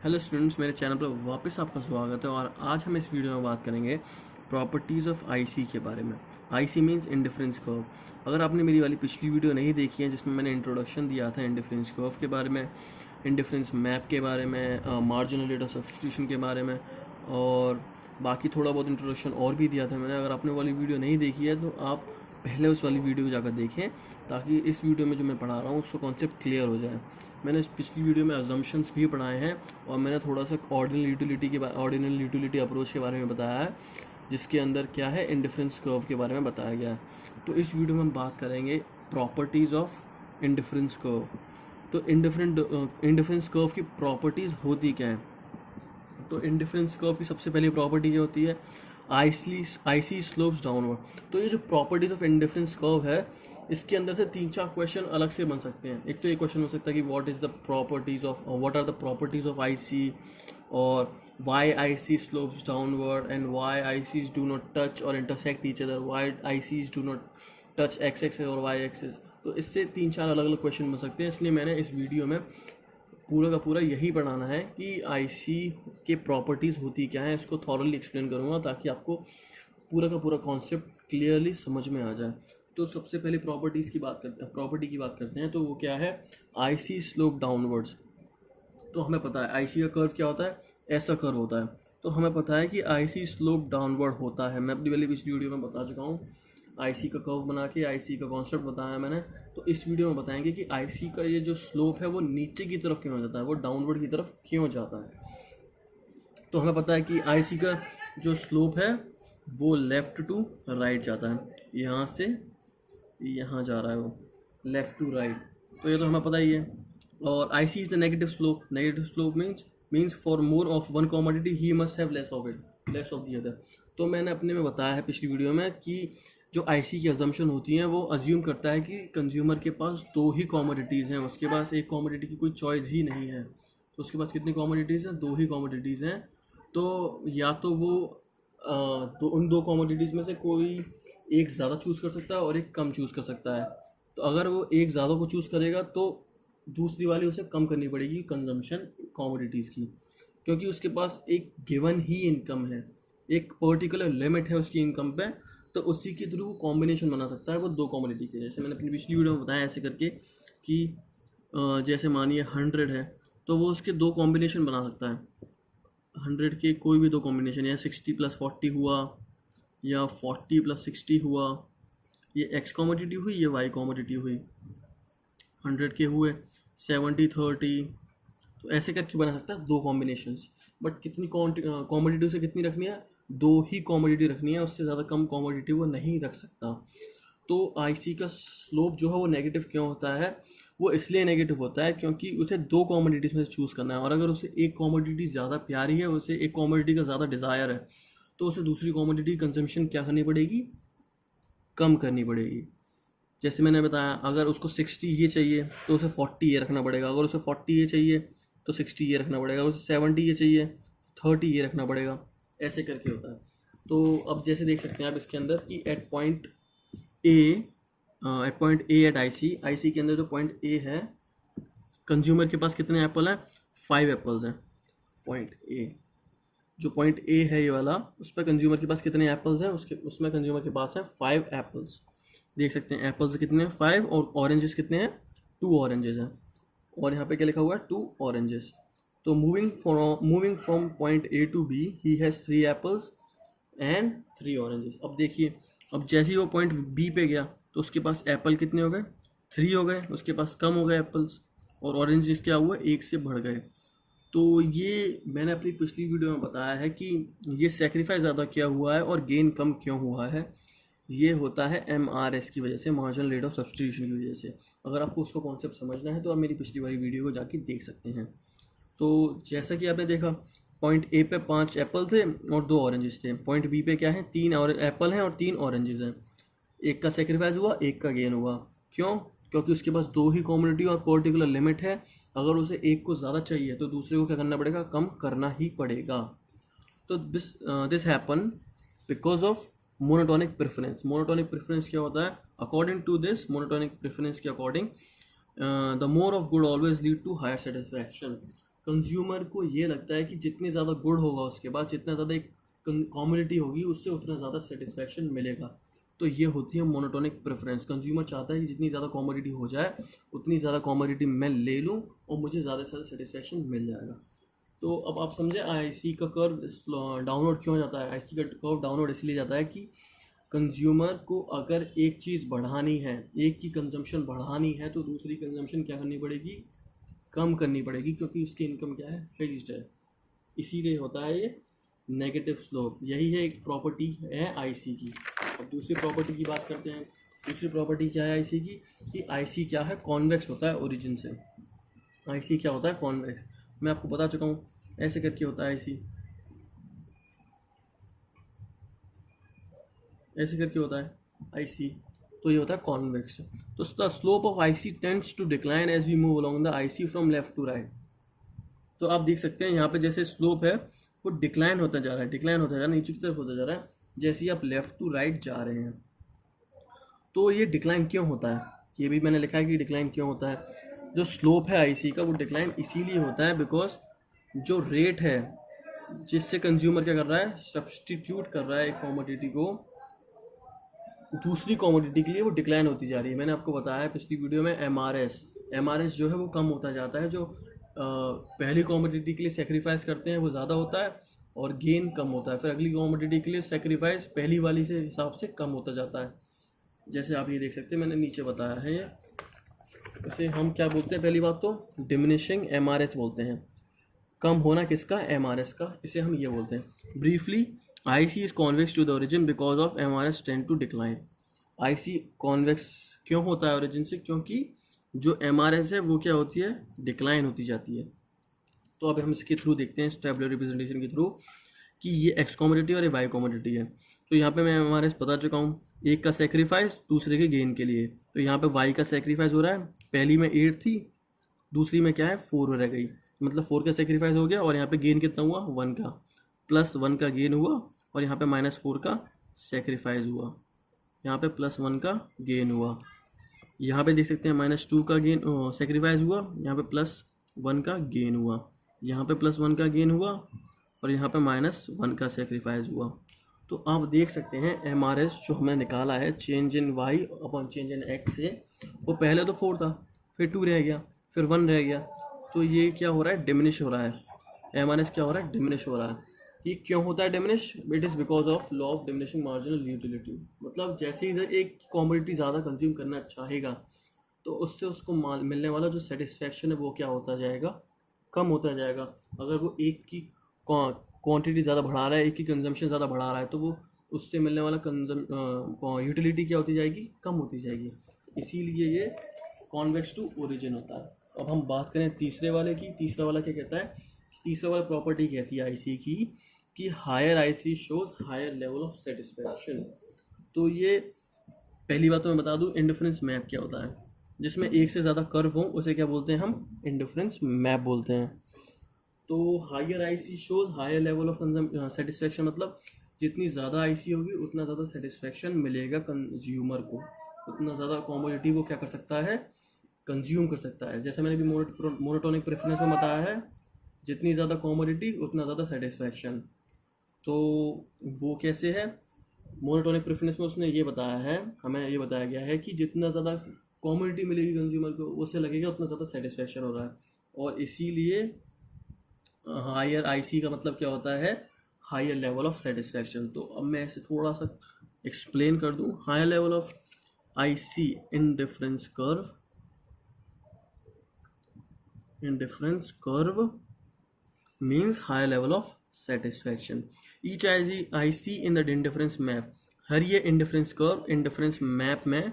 Hello students, मेरे channel पर वापस आपका स्वागत है। और आज हम इस वीडियो में बात करेंगे प्रॉपर्टीज़ ऑफ आईसी के बारे में। IC means indifference curve. अगर आपने मेरी वाली पिछली वीडियो नहीं देखी है जिसमें मैंने इंट्रोडक्शन दिया था इंडिफरेंस कर्व के बारे में, इंडिफरेंस मैप के बारे में, मार्जिनल रेट ऑफ सब्स्टिट्यूशन के बारे में और बाकी थोड़ा बहुत इंट्रोडक्शन और भी दिया था मैंने। अगर आपने वाली वीडियो नहीं देखी है तो आप पहले उस वाली वीडियो जाकर देखें ताकि इस वीडियो में जो मैं पढ़ा रहा हूँ उसका कॉन्सेप्ट क्लियर हो जाए। मैंने इस पिछली वीडियो में अजम्पशंस भी पढ़ाए हैं और मैंने थोड़ा सा ऑर्डिनल यूटिलिटी अप्रोच के बारे में बताया है जिसके अंदर क्या है, इंडिफरेंस कर्व के बारे में बताया गया है। तो इस वीडियो में हम बात करेंगे प्रॉपर्टीज़ ऑफ इंडिफरेंस कर्व। तो इंडिफरेंस कर्व की प्रॉपर्टीज़ होती क्या है? तो इंडिफरेंस कर्व की सबसे पहली प्रॉपर्टी क्या होती है? IC slopes downward. तो ये जो प्रॉपर्टीज ऑफ इंडिफरेंस कर्व है इसके अंदर से 3-4 क्वेश्चन अलग से बन सकते हैं। एक तो ये क्वेश्चन हो सकता है कि what are the properties of IC, और why IC slopes downward and why ICs do not touch और intersect each other, why ICs do not touch X axis और वाई एक्सिस। तो इससे 3-4 अलग अलग क्वेश्चन बन सकते हैं। इसलिए मैंने इस वीडियो में पूरा का पूरा यही पढ़ाना है कि आईसी के प्रॉपर्टीज़ होती क्या है, इसको थॉरली एक्सप्लेन करूँगा ताकि आपको पूरा का पूरा कॉन्सेप्ट क्लियरली समझ में आ जाए। तो सबसे पहले प्रॉपर्टी की बात करते हैं। तो वो क्या है? IC slope downwards. तो हमें पता है आईसी का कर्व क्या होता है, ऐसा कर्व होता है। तो हमें पता है कि आईसी स्लोप डाउनवर्ड होता है। मैं अपनी वाली पिछली वीडियो में बता चुका हूँ। आईसी का कर्व बना के आईसी का कॉन्सेप्ट बताया मैंने। तो इस वीडियो में बताएंगे कि आईसी का ये जो स्लोप है वो नीचे की तरफ क्यों जाता है, वो डाउनवर्ड की तरफ क्यों जाता है। तो हमें पता है कि आईसी का जो स्लोप है वो लेफ़्ट टू राइट जाता है। यहाँ से यहाँ जा रहा है वो लेफ़्ट टू राइट। तो ये तो हमें पता ही है। और IC is the negative slope. Negative slope means for more of one commodity he must have less of the other. तो मैंने अपने में बताया है पिछली वीडियो में कि जो आईसी की अजम्पशन होती हैं वो अज्यूम करता है कि कंज्यूमर के पास 2 ही कमोडिटीज़ हैं, उसके पास एक कमोडिटी की कोई चॉइस ही नहीं है। तो उसके पास कितनी कमोडिटीज़ हैं? 2 ही कमोडिटीज़ हैं। तो या तो वो तो उन 2 कमोडिटीज़ में से कोई एक ज़्यादा चूज़ कर सकता है और एक कम चूज़ कर सकता है। तो अगर वो एक ज़्यादा को चूज़ करेगा तो दूसरी वाली उसे कम करनी पड़ेगी कंजम्पशन कमोडिटीज़ की, क्योंकि उसके पास एक गिवन ही इनकम है, एक पर्टिकुलर लिमिट है उसकी इनकम पे। तो उसी के थ्रू वो कॉम्बिनेशन बना सकता है वो 2 कमोडिटी के। जैसे मैंने अपनी पिछली वीडियो में बताया ऐसे करके कि जैसे मानिए 100 है तो वो उसके 2 कॉम्बिनेशन बना सकता है। 100 के कोई भी 2 कॉम्बिनेशन, या 60 + 40 हुआ या 40 + 60 हुआ, ये एक्स कॉमोडिटी हुई, ये वाई कॉमोडिटी हुई। 100 के हुए 70-30, तो ऐसे करके बना सकता है 2 कॉम्बिनेशंस। बट कितनी कॉमोडिटी उसे कितनी रखनी है? 2 ही कॉमोडिटी रखनी है, उससे ज़्यादा कम कॉमोडिटी वो नहीं रख सकता। तो आईसी का स्लोप जो है वो नेगेटिव क्यों होता है? वो इसलिए नेगेटिव होता है क्योंकि उसे 2 कॉमोडिटीज़ में से चूज़ करना है, और अगर उसे एक कॉमोडिटी ज़्यादा प्यारी है, उसे एक कॉमोडिटी का ज़्यादा डिज़ायर है, तो उसे दूसरी कॉमोडिटी कंजम्पशन क्या करनी पड़ेगी? कम करनी पड़ेगी। जैसे मैंने बताया, अगर उसको 60 ये चाहिए तो उसे 40 ये रखना पड़ेगा, अगर उसे 40 ये चाहिए तो 60 ये रखना पड़ेगा, उसे 70 ये चाहिए 30 ये रखना पड़ेगा। ऐसे करके होता है। तो अब जैसे देख सकते हैं आप इसके अंदर कि at point A at IC के अंदर जो पॉइंट ए है, कंज्यूमर के पास कितने एप्पल हैं? 5 एप्पल्स हैं। पॉइंट ए, जो पॉइंट ए है ये वाला, उस पर कंज्यूमर के पास कितने एप्पल्स हैं? उसमें कंज्यूमर के पास है 5 एप्पल्स। देख सकते हैं एप्पल्स कितने हैं? 5, और ऑरेंजेस कितने हैं? 2 ऑरेंजेस हैं। और यहाँ पे क्या लिखा हुआ है? 2 ऑरेंजेस। तो moving from point A to B he has 3 apples and 3 oranges. अब देखिए, अब जैसे ही वो पॉइंट बी पे गया तो उसके पास एप्पल कितने हो गए? 3 हो गए, उसके पास कम हो गए एप्पल्स, और ऑरेंजेस क्या हुआ? 1 से बढ़ गए। तो ये मैंने अपनी पिछली वीडियो में बताया है कि ये सेक्रीफाइस ज़्यादा क्या हुआ है और गेन कम क्यों हुआ है। ये होता है MRS की वजह से, मार्जिनल रेट ऑफ सब्स्टिट्यूशन की वजह से। अगर आपको उसका कॉन्सेप्ट समझना है तो आप मेरी पिछली वाली वीडियो को जाके देख सकते हैं। तो जैसा कि आपने देखा, पॉइंट ए पे 5 एप्पल थे और 2 ऑरेंजेस थे। पॉइंट बी पे क्या है? 3 एप्पल हैं और 3 ऑरेंजेस हैं। एक का सेक्रीफाइस हुआ, एक का गेन हुआ। क्यों? क्योंकि उसके पास 2 ही कॉमोडिटी और पर्टिकुलर लिमिट है। अगर उसे एक को ज़्यादा चाहिए तो दूसरे को क्या करना पड़ेगा? कम करना ही पड़ेगा। तो this happen because of monotonic preference. Monotonic preference क्या होता है? According to this monotonic preference के according, the more of good always lead to higher satisfaction. Consumer को ये लगता है कि जितनी ज़्यादा गुड होगा उसके बाद, जितना ज़्यादा एक कॉमोडिटी होगी उससे उतना ज़्यादा सेटिस्फैक्शन मिलेगा। तो ये होती है मोनोटोनिक प्रेफरेंस। कंज्यूमर चाहता है कि जितनी ज़्यादा कॉमोडिटी हो जाए उतनी ज़्यादा कॉमोडिटी मैं ले लूँ और मुझे ज़्यादा से ज़्यादा सेटिस्फैक्शन मिल जाएगा। तो अब आप समझे आईसी का कर्व डाउनवर्ड क्यों जाता है। आईसी का कर्व डाउनवर्ड इसलिए जाता है कि कंज्यूमर को अगर एक चीज़ बढ़ानी है, एक की कंजम्पशन बढ़ानी है, तो दूसरी कंजम्पशन क्या करनी पड़ेगी, कम करनी पड़ेगी, क्योंकि उसकी इनकम क्या है, फिक्स्ड है। इसीलिए होता है ये नेगेटिव स्लोप। यही है एक प्रॉपर्टी है आईसी की। अब दूसरी प्रॉपर्टी की बात करते हैं। दूसरी प्रॉपर्टी क्या है आईसी की, कि आईसी क्या है, कॉन्वेक्स होता है ओरिजिन से। आईसी क्या होता है, कॉन्वेक्स। मैं आपको बता चुका हूँ, ऐसे करके होता है आईसी, ऐसे करके होता है आईसी। तो ये होता है कॉन्वेक्स। तो the slope of IC tends to decline as we move along the IC from left to right. तो आप देख सकते हैं यहाँ पे जैसे स्लोप है वो डिक्लाइन होता जा रहा है, डिक्लाइन होता जा रहा है, नीचे की तरफ होता जा रहा है जैसे ही आप लेफ्ट टू राइट जा रहे हैं। तो ये डिक्लाइन क्यों होता है, ये भी मैंने लिखा है कि डिक्लाइन क्यों होता है। जो स्लोप है आईसी का वो डिक्लाइन इसीलिए होता है बिकॉज जो रेट है जिससे कंज्यूमर क्या कर रहा है, सब्सटीट्यूट कर रहा है एक कॉमोडिटी को दूसरी कॉमोडिटी के लिए, वो डिक्लाइन होती जा रही है। मैंने आपको बताया है पिछली वीडियो में एमआरएस जो है वो कम होता जाता है। जो पहली कॉमोडिटी के लिए सेक्रीफाइस करते हैं वो ज़्यादा होता है और गेन कम होता है। फिर अगली कॉमोडिटी के लिए सेक्रीफाइस पहली वाली से हिसाब से कम होता जाता है। जैसे आप ये देख सकते हैं, मैंने नीचे बताया है ये। इसे हम क्या बोलते हैं, पहली बात तो डिमिनिशिंग एमआरएस बोलते हैं। कम होना किसका, एमआरएस का, इसे हम ये बोलते हैं। Briefly, IC is convex to the origin because of MRS tend to decline. IC convex क्यों होता है ओरिजिन से, क्योंकि जो एमआरएस है वो क्या होती है, डिक्लाइन होती जाती है। तो अब हम इसके थ्रू देखते हैं, स्टेबुलर रिप्रेजेंटेशन के थ्रू, कि ये एक्स कॉमोडिटी और ये वाई कॉमोडिटी है। तो यहाँ पे मैं एमआरएस बता चुका हूँ, एक का सेक्रीफाइस दूसरे के गेन के लिए। तो यहाँ पे वाई का सेक्रीफाइस हो रहा है, पहली में 8 थी, दूसरी में क्या है 4 रह गई, मतलब 4 का सेक्रीफाइस हो गया। और यहाँ पे गेन कितना हुआ, 1 का, +1 का गेन हुआ, और यहाँ पे -4 का सेक्रीफाइस हुआ, यहाँ पे +1 का गेन हुआ। यहाँ पे देख सकते हैं -2 का गेन सेक्रीफाइस हुआ, यहाँ पे +1 का गेन हुआ, यहाँ पे +1 का गेन हुआ, और यहाँ पे -1 का सेक्रीफाइस हुआ। तो आप देख सकते हैं एमआरएस जो हमने निकाला है change in Y upon change in X से, वो पहले तो 4 था, फिर 2 रह गया, फिर 1 रह गया। तो ये क्या हो रहा है, डिमिनिश हो रहा है। एमआरएस क्या हो रहा है, डिमिनिश हो रहा है। ये क्यों होता है diminish, it is because of law of diminishing marginal utility. मतलब जैसे ही एक कॉमोडिटी ज़्यादा कंज्यूम करना चाहेगा तो उससे उसको मिलने वाला जो सेटिस्फैक्शन है वो क्या होता जाएगा, कम होता जाएगा। अगर वो एक की क्वांटिटी ज़्यादा बढ़ा रहा है, एक की कंजम्पशन ज़्यादा बढ़ा रहा है, तो वो उससे मिलने वाला यूटिलिटी क्या होती जाएगी, कम होती जाएगी। इसीलिए ये कॉन्वेक्स टू ओरिजिन होता है। अब हम बात करें तीसरे वाले की। तीसरा वाला क्या कहता है, तीसरा वाला प्रॉपर्टी कहती है आईसी की कि higher IC shows higher level of satisfaction. तो ये पहली बात तो मैं बता दूं, इंडिफरेंस मैप क्या होता है। जिसमें एक से ज़्यादा कर्व हो उसे क्या बोलते हैं, हम इंडिफरेंस मैप बोलते हैं। तो higher IC shows higher level of satisfaction, मतलब जितनी ज़्यादा आईसी होगी उतना ज़्यादा सेटिस्फैक्शन मिलेगा कंज्यूमर को, उतना ज़्यादा कॉमोडिटी वो क्या कर सकता है, कंज्यूम कर सकता है। जैसे मैंने भी मोनोटोनिक प्रेफरेंस में बताया है, जितनी ज़्यादा कॉमोडिटी उतना ज़्यादा सेटिस्फैक्शन। तो वो कैसे है, मोनोटोनिक प्रेफरेंस में उसने ये बताया है, हमें ये बताया गया है कि जितना ज़्यादा कॉमोडिटी मिलेगी कंज्यूमर को उससे लगेगा उतना ज़्यादा सेटिस्फैक्शन हो रहा है। और इसीलिए हायर आईसी का मतलब क्या होता है, हायर लेवल ऑफ सेटिस्फैक्शन। तो अब मैं ऐसे थोड़ा सा एक्सप्लेन कर दूं। Higher level of IC indifference curve means higher level of satisfaction. Each IC in the indifference map, हर ये इंडिफरेंस कर्व इंडिफरेंस मैप में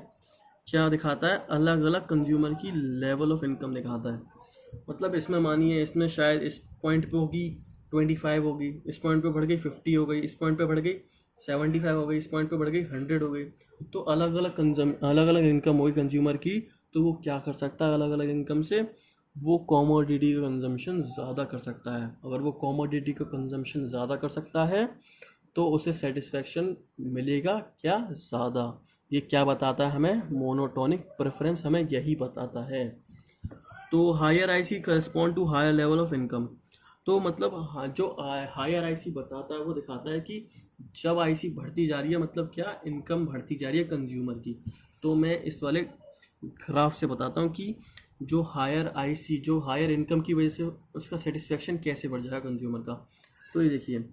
क्या दिखाता है, अलग अलग कंज्यूमर की लेवल ऑफ इनकम दिखाता है। मतलब इसमें मानिए इसमें शायद इस पॉइंट पे होगी 25 होगी, इस पॉइंट पे बढ़ गई 50 हो गई, इस पॉइंट पे बढ़ गई 75 हो गई, इस पॉइंट पे बढ़ गई 100 हो गई। तो अलग अलग इनकम होगी कंज्यूमर की, तो वो क्या कर सकता है, अलग अलग इनकम से वो कॉमोडिटी का कंजम्पशन ज़्यादा कर सकता है। अगर वो कॉमोडिटी का कंजम्पशन ज़्यादा कर सकता है तो उसे सेटिस्फैक्शन मिलेगा क्या, ज़्यादा। ये क्या बताता है हमें, मोनोटोनिक प्रेफरेंस हमें यही बताता है। तो higher IC correspond to higher level of income. तो मतलब जो हायर आईसी बताता है वो दिखाता है कि जब आईसी बढ़ती जा रही है मतलब क्या, इनकम बढ़ती जा रही है कंज्यूमर की। तो मैं इस वाले ग्राफ से बताता हूँ कि जो हायर आईसी, जो हायर इनकम की वजह से उसका सेटिस्फेक्शन कैसे बढ़ जाएगा कंज्यूमर का। तो ये देखिए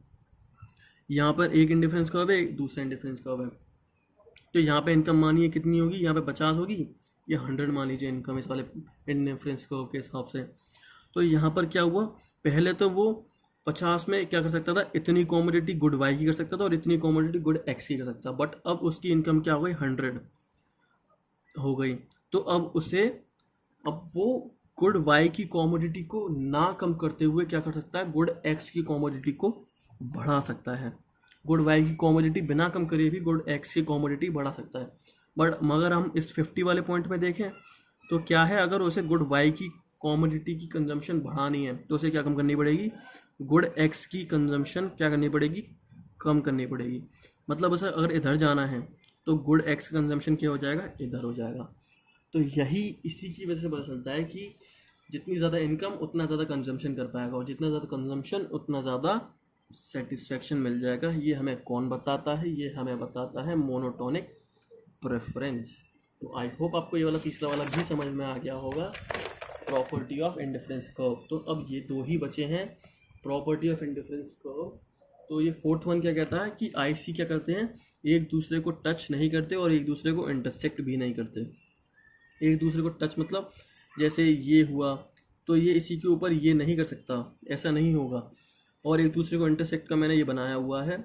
यहाँ पर एक इंडिफरेंस कर्व है, एक दूसरा इंडिफरेंस कर्व है। तो यहाँ पे इनकम मानिए कितनी होगी, यहाँ पे 50 होगी, ये 100 मान लीजिए इनकम इस वाले इंडिफरेंस कर्व के हिसाब से। तो यहाँ पर क्या हुआ, पहले तो वो 50 में क्या कर सकता था, इतनी कॉमोडिटी गुड वाई की कर सकता था और इतनी कॉमोडिटी गुड एक्स की कर सकता था। बट अब उसकी इनकम क्या हो गई, 100 हो गई। तो अब वो गुड वाई की कॉमोडिटी को ना कम करते हुए क्या कर सकता है, गुड एक्स की कॉमोडिटी को बढ़ा सकता है। गुड वाई की कॉमोडिटी बिना कम करे भी गुड एक्स की कॉमोडिटी बढ़ा सकता है। बट मगर हम इस 50 वाले पॉइंट में देखें तो क्या है, अगर उसे गुड वाई की कॉमोडिटी की कंजम्पशन बढ़ानी है तो उसे क्या कम करनी पड़ेगी, गुड एक्स की कंजम्पशन क्या करनी पड़ेगी, कम करनी पड़ेगी। मतलब उसे अगर इधर जाना है तो गुड एक्स कंजम्पशन क्या हो जाएगा, इधर हो जाएगा। तो यही इसी की वजह से पता चलता है कि जितनी ज़्यादा इनकम उतना ज़्यादा कंजम्पशन कर पाएगा और जितना ज़्यादा कंजम्पशन उतना ज़्यादा सेटिस्फेक्शन मिल जाएगा। ये हमें कौन बताता है, ये हमें बताता है मोनोटोनिक प्रेफरेंस। तो आई होप आपको ये वाला तीसरा वाला भी समझ में आ गया होगा, प्रॉपर्टी ऑफ इंडिफरेंस कर्व। तो अब ये दो ही बचे हैं, प्रॉपर्टी ऑफ इंडिफरेंस कर्व। तो ये फोर्थ वन क्या कहता है कि आईसी क्या करते हैं, एक दूसरे को टच नहीं करते और एक दूसरे को इंटरसेक्ट भी नहीं करते। एक दूसरे को टच मतलब जैसे ये हुआ तो ये इसी के ऊपर ये नहीं कर सकता, ऐसा नहीं होगा। और एक दूसरे को इंटरसेक्ट का मैंने ये बनाया हुआ है।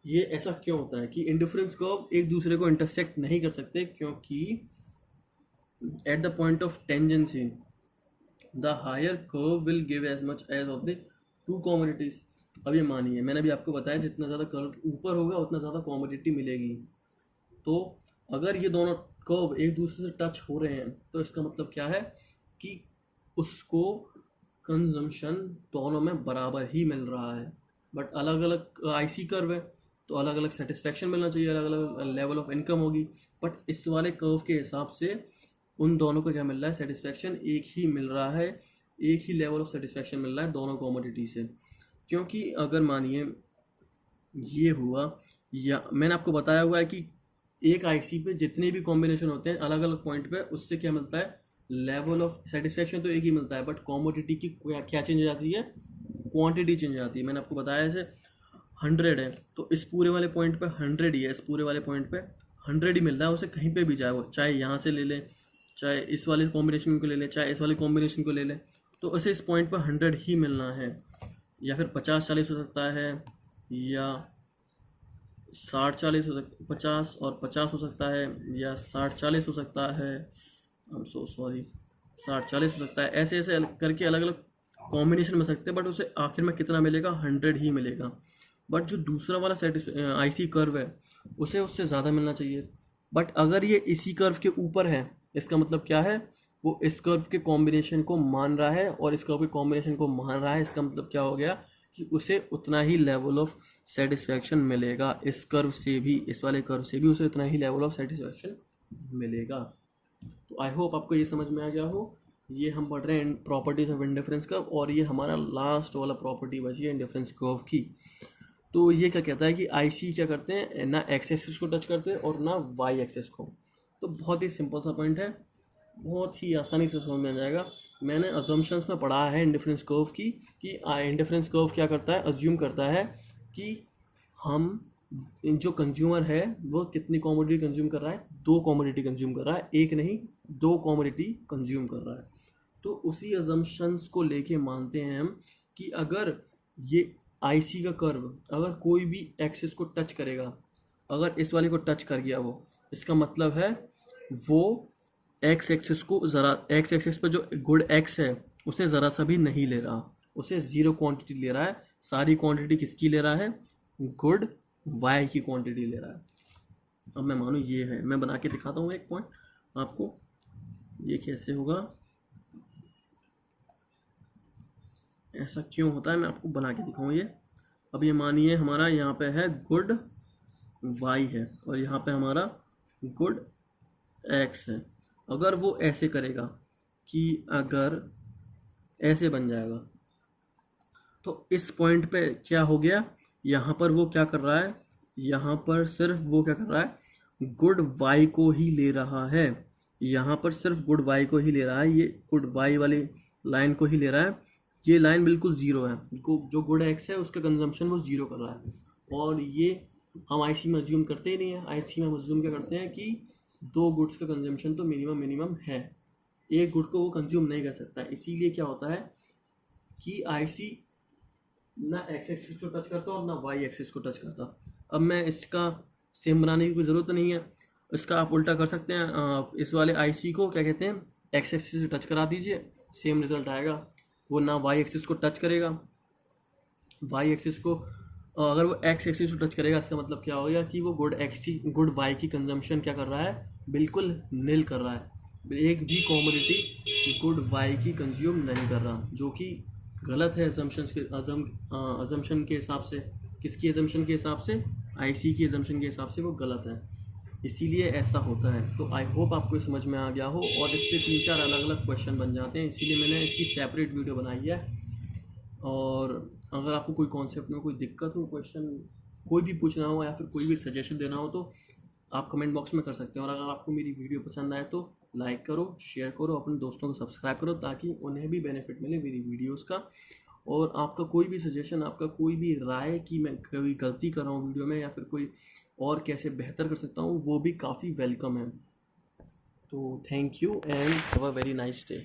ये ऐसा क्यों होता है कि इंडिफरेंस कर्व एक दूसरे को इंटरसेक्ट नहीं कर सकते, क्योंकि at the point of tangency the higher curve will give as much as of the two commodities. अब ये मानिए मैंने भी आपको बताया जितना ज़्यादा कर्व ऊपर होगा उतना ज़्यादा कॉमोडिटी मिलेगी। तो अगर ये दोनों कर्व एक दूसरे से टच हो रहे हैं तो इसका मतलब क्या है कि उसको कंजम्पशन दोनों में बराबर ही मिल रहा है। बट अलग अलग आईसी कर्व है तो अलग अलग सेटिस्फेक्शन मिलना चाहिए, अलग अलग लेवल ऑफ इनकम होगी। बट इस वाले कर्व के हिसाब से उन दोनों को क्या मिल रहा है, सेटिस्फेक्शन एक ही मिल रहा है, एक ही लेवल ऑफ सेटिस्फेक्शन मिल रहा है दोनों कॉमोडिटी से। क्योंकि अगर मानिए ये हुआ, या मैंने आपको बताया हुआ है कि एक आईसी पे जितने भी कॉम्बिनेशन होते हैं अलग अलग पॉइंट पे, उससे क्या मिलता है, लेवल ऑफ सेटिस्फेक्शन तो एक ही मिलता है, बट कॉमोडिटी की क्या चेंज हो जाती है, क्वांटिटी चेंज हो जाती है। मैंने आपको बताया जैसे 100 है तो इस पूरे वाले पॉइंट पे 100 ही है, इस पूरे वाले पॉइंट पे 100 ही मिल रहा है उसे, कहीं पे भी जाए वो, चाहे यहाँ से ले ले, चाहे इस वाले कॉम्बिनेशन को ले ले, चाहे इस वाले कॉम्बिनेशन को ले ले, तो उसे इस पॉइंट पर 100 ही मिलना है। या फिर 50-40 हो सकता है, या 60-40 हो सकता, 50 और 50 हो सकता है, या 60-40 हो सकता है, आई एम सो सॉरी, 60-40 हो सकता है। ऐसे ऐसे करके अलग अलग कॉम्बिनेशन में सकते हैं, बट उसे आखिर में कितना मिलेगा, 100 ही मिलेगा। बट जो दूसरा वाला आईसी कर्व है उसे उससे ज़्यादा मिलना चाहिए। बट अगर ये इसी कर्व के ऊपर है, इसका मतलब क्या है, वो इस कर्व के कॉम्बिनेशन को मान रहा है और इस कर्व के कॉम्बिनेशन को मान रहा है। इसका मतलब क्या हो गया कि उसे उतना ही लेवल ऑफ सेटिस्फेक्शन मिलेगा, इस कर्व से भी, इस वाले कर्व से भी उसे उतना ही लेवल ऑफ सेटिस्फेक्शन मिलेगा। तो आई होप आपको ये समझ में आ गया हो। ये हम पढ़ रहे हैं प्रॉपर्टीज ऑफ इंडिफरेंस कर्व, और ये हमारा लास्ट वाला प्रॉपर्टी बची है इंडिफरेंस कर्व की। तो ये क्या कहता है कि आईसी क्या करते हैं, ना एक्स एक्सिस को टच करते हैं और ना वाई एक्सिस को। तो बहुत ही सिंपल सा पॉइंट है, बहुत ही आसानी से समझ में आ जाएगा। मैंने अजम्पशंस में पढ़ा है इंडिफरेंस कर्व की, कि इंडिफरेंस कर्व क्या करता है, अज्यूम करता है कि हम जो कंज्यूमर है वो कितनी कॉमोडिटी कंज्यूम कर रहा है, 2 कॉमोडिटी कंज्यूम कर रहा है, एक नहीं 2 कॉमोडिटी कंज्यूम कर रहा है। तो उसी अजम्पशंस को लेके मानते हैं हम कि अगर ये आईसी का कर्व अगर कोई भी एक्सिस को टच करेगा, अगर इस वाले को टच कर गया वो, इसका मतलब है वो एक्स एक्सिस को ज़रा, एक्स एक्सिस पर जो गुड एक्स है उसे ज़रा सा भी नहीं ले रहा, उसे 0 क्वांटिटी ले रहा है। सारी क्वांटिटी किसकी ले रहा है, गुड वाई की क्वांटिटी ले रहा है। अब मैं मानूँ ये है, मैं बना के दिखाता हूँ एक पॉइंट आपको, ये कैसे होगा, ऐसा क्यों होता है मैं आपको बना के दिखाऊँ ये। अब ये मानिए हमारा यहाँ पे है गुड वाई है और यहाँ पे हमारा गुड एक्स है। अगर वो ऐसे करेगा कि अगर ऐसे बन जाएगा। तो इस पॉइंट पे क्या हो गया, यहाँ पर वो क्या कर रहा है, यहाँ पर सिर्फ वो क्या कर रहा है, गुड वाई को ही ले रहा है, यहाँ पर सिर्फ गुड वाई को ही ले रहा है, ये गुड वाई वाली लाइन को ही ले रहा है। ये लाइन बिल्कुल ज़ीरो है, जो गुड एक्स है उसका कंजम्पशन वो ज़ीरो कर रहा है। और ये हम आईसी में अज्यूम करते ही नहीं है। आईसी में हम अज्यूम क्या करते हैं कि 2 गुड्स का कंजम्पशन तो मिनिमम है, एक गुड को वो कंज्यूम नहीं कर सकता। इसीलिए क्या होता है कि आईसी ना एक्स एक्सिस को टच करता और ना वाई एक्सिस को टच करता। अब मैं इसका सेम बनाने की कोई ज़रूरत नहीं है, इसका आप उल्टा कर सकते हैं। इस वाले आईसी को क्या कहते हैं, एक्स एक्सिस से टच करा दीजिए, सेम रिजल्ट आएगा। वो ना वाई एक्सिस को टच करेगा, वाई एक्सिस को अगर वो एक्स एक्सिस को टच करेगा, इसका मतलब क्या हो गया कि वो गुड वाई की कंजम्पशन क्या कर रहा है, बिल्कुल नील कर रहा है। एक भी कॉमोडिटी गुड वाई की कंज्यूम नहीं कर रहा, जो कि गलत है अजम्पशन के हिसाब से। किसकी अजम्पशन के हिसाब से, आईसी की अजम्पशन के हिसाब से वो गलत है, इसीलिए ऐसा होता है। तो आई होप आपको समझ में आ गया हो, और इससे 3-4 अलग अलग क्वेश्चन बन जाते हैं, इसीलिए मैंने इसकी सेपरेट वीडियो बनाई है। और अगर आपको कोई कॉन्सेप्ट में कोई दिक्कत हो, क्वेश्चन कोई भी पूछना हो या फिर कोई भी सजेशन देना हो, तो आप कमेंट बॉक्स में कर सकते हैं। और अगर आपको मेरी वीडियो पसंद आए तो लाइक करो, शेयर करो, अपने दोस्तों को सब्सक्राइब करो, ताकि उन्हें भी बेनिफिट मिले मेरी वीडियोस का। और आपका कोई भी सजेशन, आपका कोई भी राय कि मैं कोई गलती कर रहा हूँ वीडियो में या फिर कोई और कैसे बेहतर कर सकता हूँ, वो भी काफ़ी वेलकम है। तो thank you and have a very nice day.